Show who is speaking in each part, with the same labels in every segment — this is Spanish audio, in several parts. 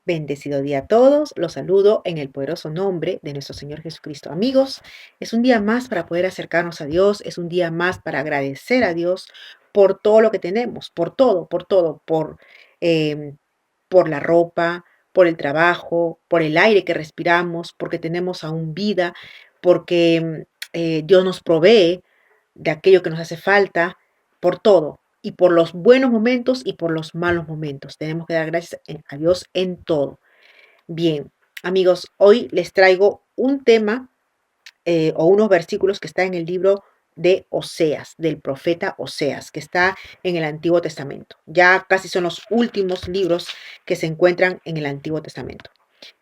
Speaker 1: Bendecido día a todos. Los saludo en el poderoso nombre de nuestro Señor Jesucristo. Amigos, es un día más para poder acercarnos a Dios, es un día más para agradecer a Dios por todo lo que tenemos, por todo, em, por la ropa, por el trabajo, por el aire que respiramos, porque tenemos aún vida, porque Dios nos provee de aquello que nos hace falta, por todo, y por los buenos momentos y por los malos momentos. Tenemos que dar gracias a Dios en todo. Bien, amigos, hoy les traigo un tema o unos versículos que está en el libro de Oseas, del profeta Oseas, que está en el Antiguo Testamento. Ya casi son los últimos libros que se encuentran en el Antiguo Testamento.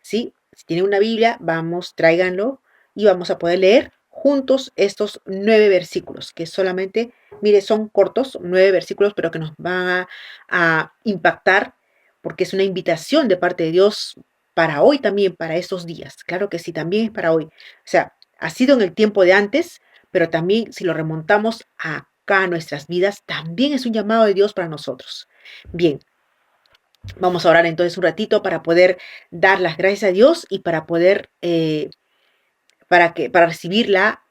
Speaker 1: ¿Sí? Si tienen una Biblia, vamos, tráiganlo y vamos a poder leer juntos estos 9 versículos, que solamente, mire, son cortos, 9 versículos, pero que nos van a impactar, porque es una invitación de parte de Dios para hoy también, para estos días. Claro que sí, también es para hoy. O sea, ha sido en el tiempo de antes, pero también si lo remontamos acá a nuestras vidas, también es un llamado de Dios para nosotros. Bien, vamos a orar entonces un ratito para poder dar las gracias a Dios y para poder, para recibir la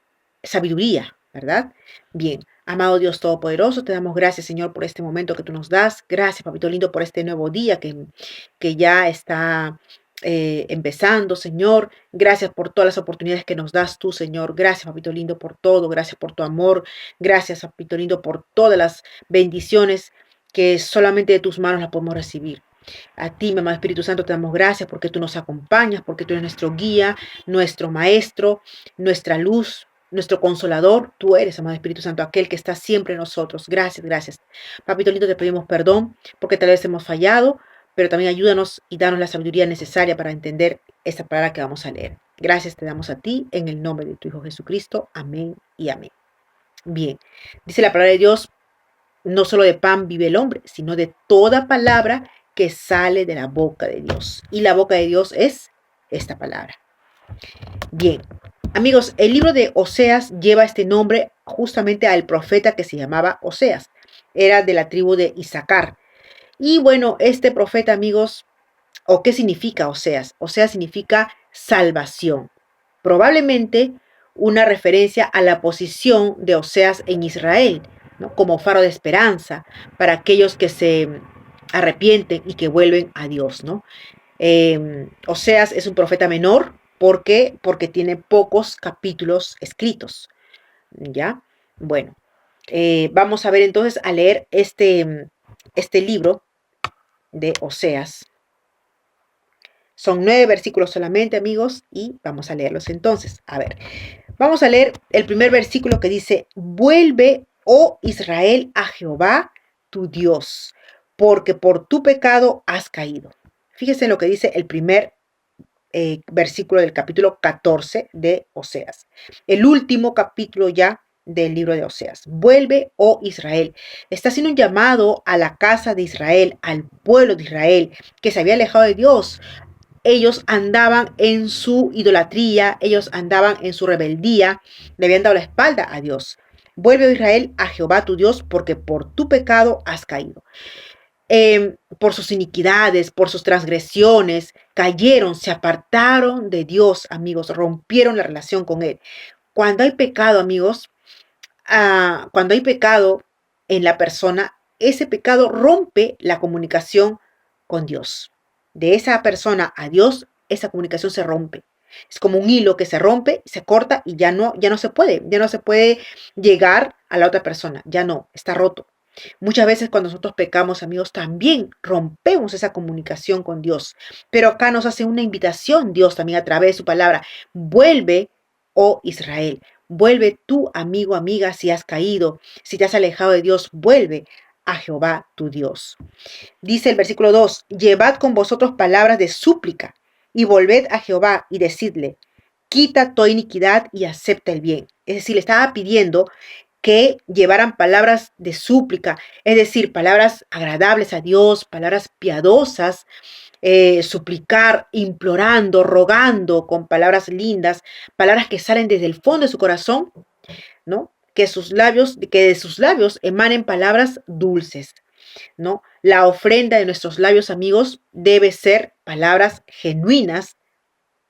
Speaker 1: sabiduría, ¿verdad? Bien, amado Dios Todopoderoso, te damos gracias, Señor, por este momento que tú nos das. Gracias, Papito lindo, por este nuevo día que ya está empezando, Señor. Gracias por todas las oportunidades que nos das tú, Señor. Gracias, Papito lindo, por todo. Gracias por tu amor. Gracias, Papito lindo, por todas las bendiciones que solamente de tus manos las podemos recibir. A ti, mamá Espíritu Santo, te damos gracias porque tú nos acompañas, porque tú eres nuestro guía, nuestro maestro, nuestra luz, nuestro consolador. Tú eres, amado Espíritu Santo, aquel que está siempre en nosotros. Gracias, gracias. Papito lindo, te pedimos perdón porque tal vez hemos fallado, pero también ayúdanos y danos la sabiduría necesaria para entender esta palabra que vamos a leer. Gracias te damos a ti en el nombre de tu Hijo Jesucristo. Amén y amén. Bien, dice la palabra de Dios, no solo de pan vive el hombre, sino de toda palabra que sale de la boca de Dios. Y la boca de Dios es esta palabra. Bien, amigos, el libro de Oseas lleva este nombre justamente al profeta que se llamaba Oseas. Era de la tribu de Isaacar. Y bueno, este profeta, amigos, ¿o qué significa Oseas? Oseas significa salvación. Probablemente una referencia a la posición de Oseas en Israel, ¿no? Como faro de esperanza para aquellos que se arrepienten y que vuelven a Dios, ¿no? Oseas es un profeta menor, ¿por qué? Porque tiene pocos capítulos escritos, ¿ya? Bueno, vamos a ver entonces a leer este libro de Oseas. Son 9 versículos solamente, amigos, y vamos a leerlos entonces. A ver, vamos a leer el primer versículo que dice, vuelve, oh Israel, a Jehová, tu Dios, porque por tu pecado has caído. Fíjese en lo que dice el primer versículo del capítulo 14 de Oseas. El último capítulo ya del libro de Oseas. Vuelve, oh Israel. Está haciendo un llamado a la casa de Israel, al pueblo de Israel, que se había alejado de Dios. Ellos andaban en su idolatría, ellos andaban en su rebeldía, le habían dado la espalda a Dios. Vuelve, oh Israel, a Jehová tu Dios, porque por tu pecado has caído. Por sus iniquidades, por sus transgresiones, cayeron, se apartaron de Dios, amigos, rompieron la relación con Él. Cuando hay pecado, amigos, cuando hay pecado en la persona, ese pecado rompe la comunicación con Dios. De esa persona a Dios, esa comunicación se rompe. Es como un hilo que se rompe, se corta y ya no se puede llegar a la otra persona, ya no, está roto. Muchas veces cuando nosotros pecamos, amigos, también rompemos esa comunicación con Dios. Pero acá nos hace una invitación Dios también a través de su palabra. Vuelve, oh Israel. Vuelve tú, amigo, amiga, si has caído, si te has alejado de Dios, vuelve a Jehová tu Dios. Dice el versículo 2, llevad con vosotros palabras de súplica y volved a Jehová y decidle, quita toda iniquidad y acepta el bien. Es decir, le estaba pidiendo que llevaran palabras de súplica, es decir, palabras agradables a Dios, palabras piadosas, suplicar, implorando, rogando con palabras lindas, palabras que salen desde el fondo de su corazón, ¿no? Que de sus labios emanen palabras dulces. ¿no? La ofrenda de nuestros labios, amigos, debe ser palabras genuinas,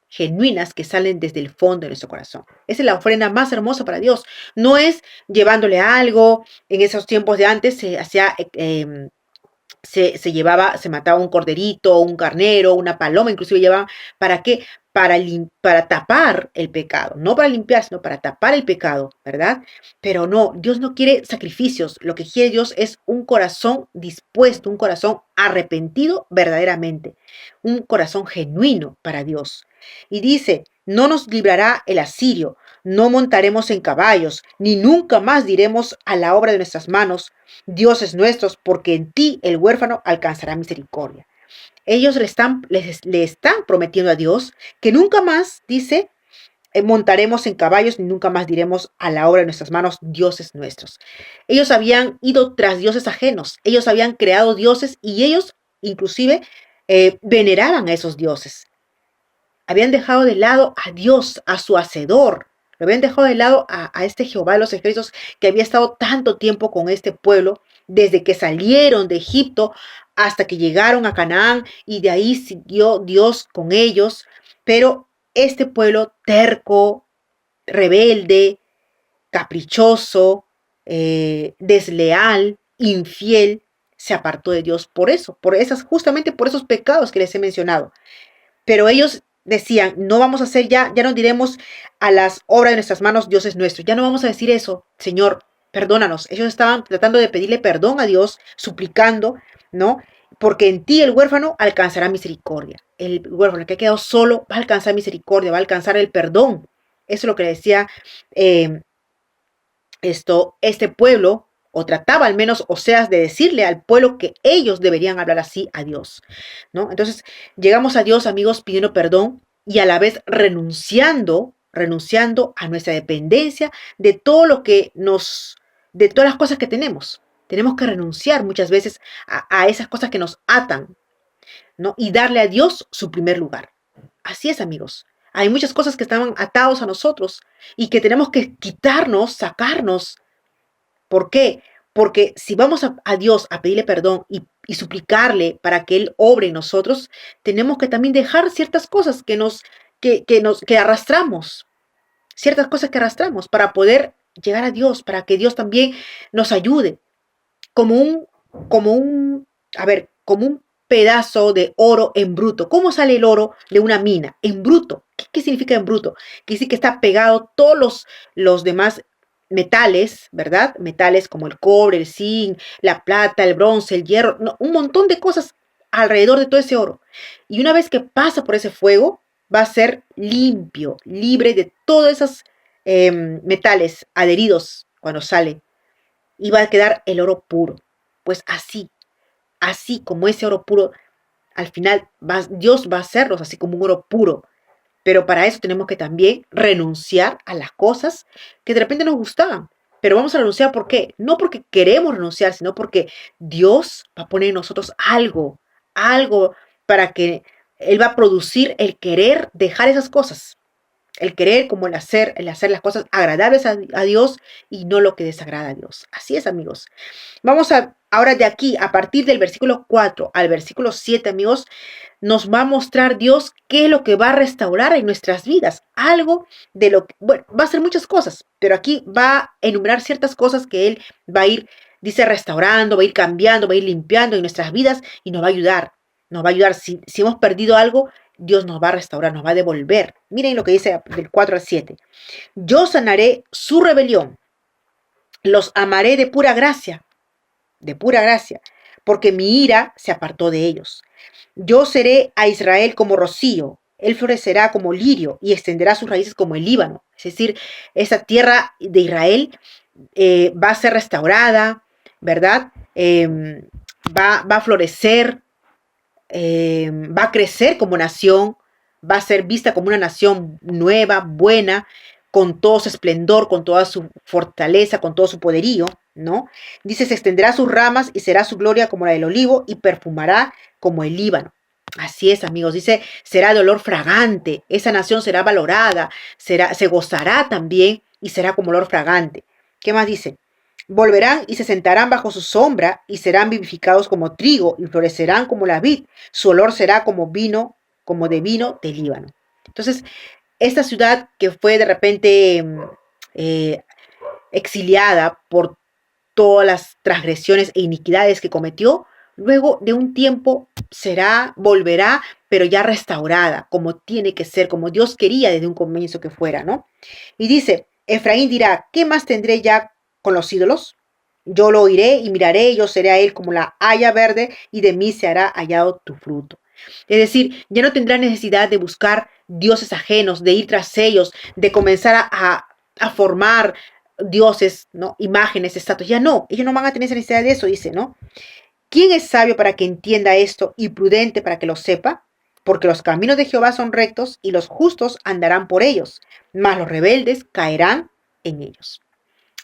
Speaker 1: genuinas que salen desde el fondo de nuestro corazón. Esa es la ofrenda más hermosa para Dios. No es llevándole algo. En esos tiempos de antes se hacía se llevaba, se mataba un corderito, un carnero, una paloma, inclusive llevaban, ¿para qué? Para tapar el pecado, no para limpiar, sino para tapar el pecado, ¿verdad? Pero no, Dios no quiere sacrificios, lo que quiere Dios es un corazón dispuesto, un corazón arrepentido verdaderamente, un corazón genuino para Dios. Y dice, no nos librará el asirio, no montaremos en caballos, ni nunca más diremos a la obra de nuestras manos, dioses nuestros, porque en ti el huérfano alcanzará misericordia. Ellos le están prometiendo a Dios que nunca más, dice, montaremos en caballos, ni nunca más diremos a la obra de nuestras manos, dioses nuestros. Ellos habían ido tras dioses ajenos, ellos habían creado dioses y ellos inclusive veneraban a esos dioses. Habían dejado de lado a Dios, a su hacedor. Lo habían dejado de lado a este Jehová de los ejércitos que había estado tanto tiempo con este pueblo, desde que salieron de Egipto hasta que llegaron a Canaán y de ahí siguió Dios con ellos. Pero este pueblo terco, rebelde, caprichoso, desleal, infiel, se apartó de Dios por eso, justamente por esos pecados que les he mencionado. Pero ellos decían, no vamos a hacer ya no diremos a las obras de nuestras manos, Dios es nuestro. Ya no vamos a decir eso, Señor, perdónanos. Ellos estaban tratando de pedirle perdón a Dios, suplicando, ¿no? Porque en ti el huérfano alcanzará misericordia. El huérfano que ha quedado solo va a alcanzar misericordia, va a alcanzar el perdón. Eso es lo que decía eh, este pueblo, o trataba al menos Oseas de decirle al pueblo que ellos deberían hablar así a Dios, ¿no? Entonces llegamos a Dios, amigos, pidiendo perdón y a la vez renunciando a nuestra dependencia de todo lo que de todas las cosas que tenemos. Tenemos que renunciar muchas veces a esas cosas que nos atan, ¿no? Y darle a Dios su primer lugar. Así es, amigos. Hay muchas cosas que estaban atados a nosotros y que tenemos que quitarnos, sacarnos. ¿Por qué? Porque si vamos a Dios a pedirle perdón y suplicarle para que Él obre en nosotros, tenemos que también dejar ciertas cosas que arrastramos, ciertas cosas que arrastramos para poder llegar a Dios, para que Dios también nos ayude, como un, como un pedazo de oro en bruto. ¿Cómo sale el oro de una mina? En bruto. ¿Qué significa en bruto? Quiere decir que está pegado todos los demás metales, ¿verdad? Metales como el cobre, el zinc, la plata, el bronce, el hierro, no, un montón de cosas alrededor de todo ese oro. Y una vez que pasa por ese fuego, va a ser limpio, libre de todos esos metales adheridos cuando sale. Y va a quedar el oro puro. Pues así como ese oro puro, al final Dios va a hacerlos así como un oro puro. Pero para eso tenemos que también renunciar a las cosas que de repente nos gustaban. Pero vamos a renunciar, ¿por qué? No porque queremos renunciar, sino porque Dios va a poner en nosotros algo para que Él va a producir el querer dejar esas cosas. El querer como el hacer las cosas agradables a Dios y no lo que desagrada a Dios. Así es, amigos. Ahora de aquí, a partir del versículo 4 al versículo 7, amigos, nos va a mostrar Dios qué es lo que va a restaurar en nuestras vidas. Algo de lo que, bueno, va a ser muchas cosas, pero aquí va a enumerar ciertas cosas que Él va a ir, dice, restaurando, va a ir cambiando, va a ir limpiando en nuestras vidas y nos va a ayudar. Nos va a ayudar. Si hemos perdido algo, Dios nos va a restaurar, nos va a devolver. Miren lo que dice del 4 al 7. Yo sanaré su rebelión, los amaré de pura gracia, porque mi ira se apartó de ellos. Yo seré a Israel como rocío, él florecerá como lirio y extenderá sus raíces como el Líbano. Es decir, esa tierra de Israel va a ser restaurada, ¿verdad? Va a florecer, va a crecer como nación, va a ser vista como una nación nueva, buena, con todo su esplendor, con toda su fortaleza, con todo su poderío, ¿no? Dice, se extenderá sus ramas y será su gloria como la del olivo y perfumará como el Líbano. Así es, amigos, dice, será de olor fragante, esa nación será valorada, se gozará también y será como olor fragante. ¿Qué más dice? Volverán y se sentarán bajo su sombra y serán vivificados como trigo y florecerán como la vid. Su olor será como vino, como de vino del Líbano. Entonces, esta ciudad que fue de repente eh, exiliada por todas las transgresiones e iniquidades que cometió, luego de un tiempo volverá, pero ya restaurada, como tiene que ser, como Dios quería desde un comienzo que fuera, ¿no? Y dice, Efraín dirá, ¿qué más tendré ya con los ídolos? Yo lo oiré y miraré, yo seré a él como la haya verde, y de mí se hará hallado tu fruto. Es decir, ya no tendrá necesidad de buscar dioses ajenos, de ir tras ellos, de comenzar a formar dioses, ¿no? Imágenes, estatuas. Ya no, ellos no van a tener necesidad de eso, dice, ¿no? ¿Quién es sabio para que entienda esto y prudente para que lo sepa? Porque los caminos de Jehová son rectos y los justos andarán por ellos, mas los rebeldes caerán en ellos.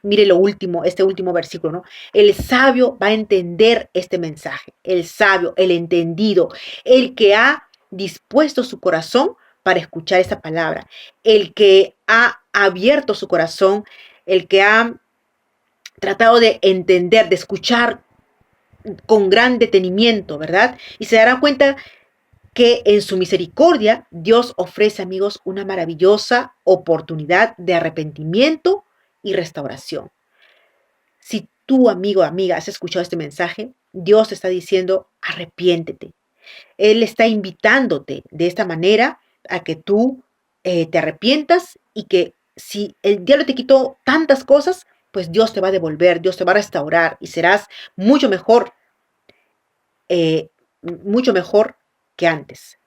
Speaker 1: Mire lo último, este último versículo, ¿no? El sabio va a entender este mensaje, el sabio, el entendido, el que ha dispuesto su corazón para escuchar esta palabra, el que ha abierto su corazón, el que ha tratado de entender, de escuchar con gran detenimiento, ¿verdad? Y se dará cuenta que en su misericordia Dios ofrece, amigos, una maravillosa oportunidad de arrepentimiento y restauración. Si tú, amigo o amiga, has escuchado este mensaje, Dios te está diciendo, arrepiéntete. Él está invitándote de esta manera a que tú te arrepientas y que si el diablo te quitó tantas cosas, pues Dios te va a devolver, Dios te va a restaurar y serás mucho mejor, eh, mucho mejor que antes.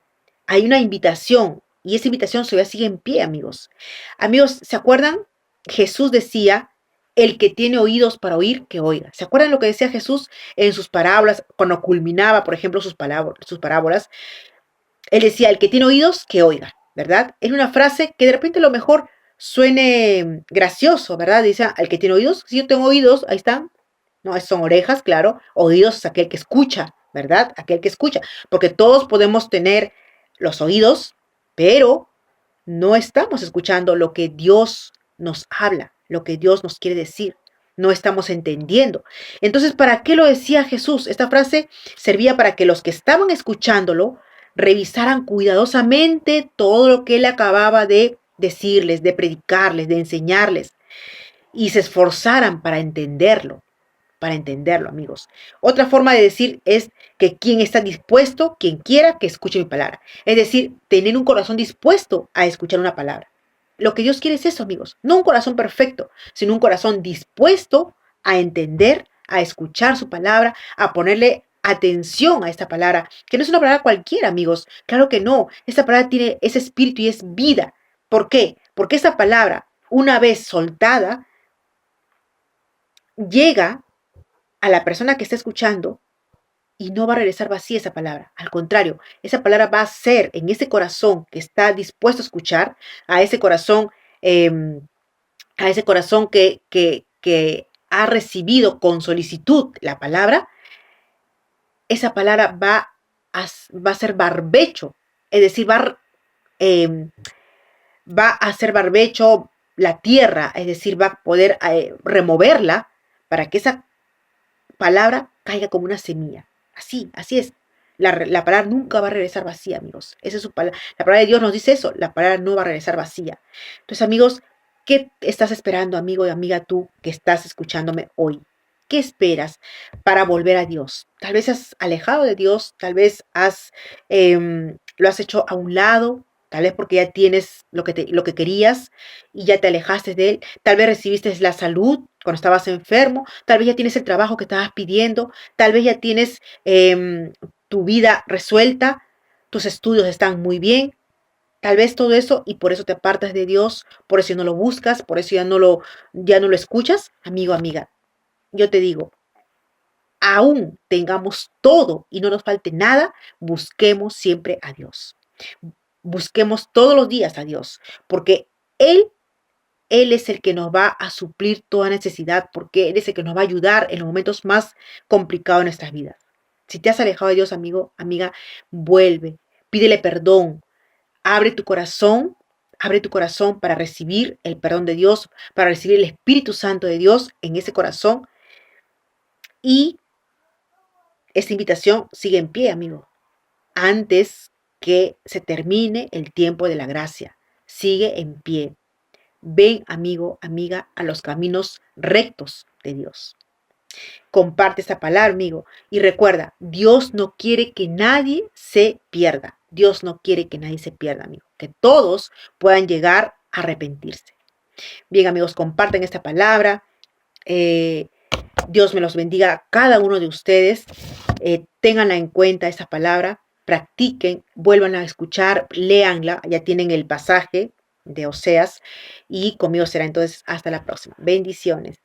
Speaker 1: Hay una invitación y esa invitación todavía sigue en pie, amigos. Amigos, ¿se acuerdan? Jesús decía, el que tiene oídos para oír, que oiga. ¿Se acuerdan lo que decía Jesús en sus parábolas, cuando culminaba, por ejemplo, sus parábolas? Él decía, el que tiene oídos, que oiga, ¿verdad? Es una frase que de repente a lo mejor suene gracioso, ¿verdad? Dice, el que tiene oídos, si yo tengo oídos, ahí están. No, son orejas, claro. Oídos es aquel que escucha, ¿verdad? Aquel que escucha. Porque todos podemos tener los oídos, pero no estamos escuchando lo que Dios nos habla, lo que Dios nos quiere decir. No estamos entendiendo. Entonces, ¿para qué lo decía Jesús? Esta frase servía para que los que estaban escuchándolo revisaran cuidadosamente todo lo que él acababa de decirles, de predicarles, de enseñarles, y se esforzaran para entenderlo, amigos. Otra forma de decir es que quien está dispuesto, quien quiera que escuche mi palabra. Es decir, tener un corazón dispuesto a escuchar una palabra. Lo que Dios quiere es eso, amigos. No un corazón perfecto, sino un corazón dispuesto a entender, a escuchar su palabra, a ponerle atención a esta palabra, que no es una palabra cualquiera, amigos. Claro que no. Esta palabra tiene ese espíritu y es vida. ¿Por qué? Porque esta palabra, una vez soltada, llega a la persona que está escuchando y no va a regresar vacía esa palabra. Al contrario, esa palabra va a ser en ese corazón que está dispuesto a escuchar, a ese corazón, eh, a ese corazón que ha recibido con solicitud la palabra, esa palabra va a ser barbecho, es decir, eh, va a hacer barbecho la tierra, es decir, va a poder removerla para que esa palabra caiga como una semilla. Así es. La palabra nunca va a regresar vacía, amigos. Esa es su palabra. La palabra de Dios nos dice eso. La palabra no va a regresar vacía. Entonces, amigos, ¿qué estás esperando, amigo y amiga tú que estás escuchándome hoy? ¿Qué esperas para volver a Dios? Tal vez has alejado de Dios, tal vez lo has hecho a un lado, tal vez porque ya tienes lo que querías y ya te alejaste de Él. Tal vez recibiste la salud cuando estabas enfermo, tal vez ya tienes el trabajo que estabas pidiendo, tal vez ya tienes tu vida resuelta, tus estudios están muy bien, tal vez todo eso y por eso te apartas de Dios, por eso no lo buscas, por eso ya no lo escuchas, amigo, amiga. Yo te digo, aún tengamos todo y no nos falte nada, busquemos siempre a Dios. Busquemos todos los días a Dios, porque Él es el que nos va a suplir toda necesidad, porque Él es el que nos va a ayudar en los momentos más complicados de nuestras vidas. Si te has alejado de Dios, amigo, amiga, vuelve, pídele perdón, abre tu corazón abre tu corazón para recibir el perdón de Dios, para recibir el Espíritu Santo de Dios en ese corazón. Y esta invitación sigue en pie, amigo, antes que se termine el tiempo de la gracia. Sigue en pie. Ven, amigo, amiga, a los caminos rectos de Dios. Comparte esta palabra, amigo. Y recuerda, Dios no quiere que nadie se pierda. Dios no quiere que nadie se pierda, amigo. Que todos puedan llegar a arrepentirse. Bien, amigos, comparten esta palabra. Dios me los bendiga a cada uno de ustedes. Ténganla en cuenta esta palabra. Practiquen, vuelvan a escuchar, léanla. Ya tienen el pasaje de Oseas. Y conmigo será entonces hasta la próxima. Bendiciones.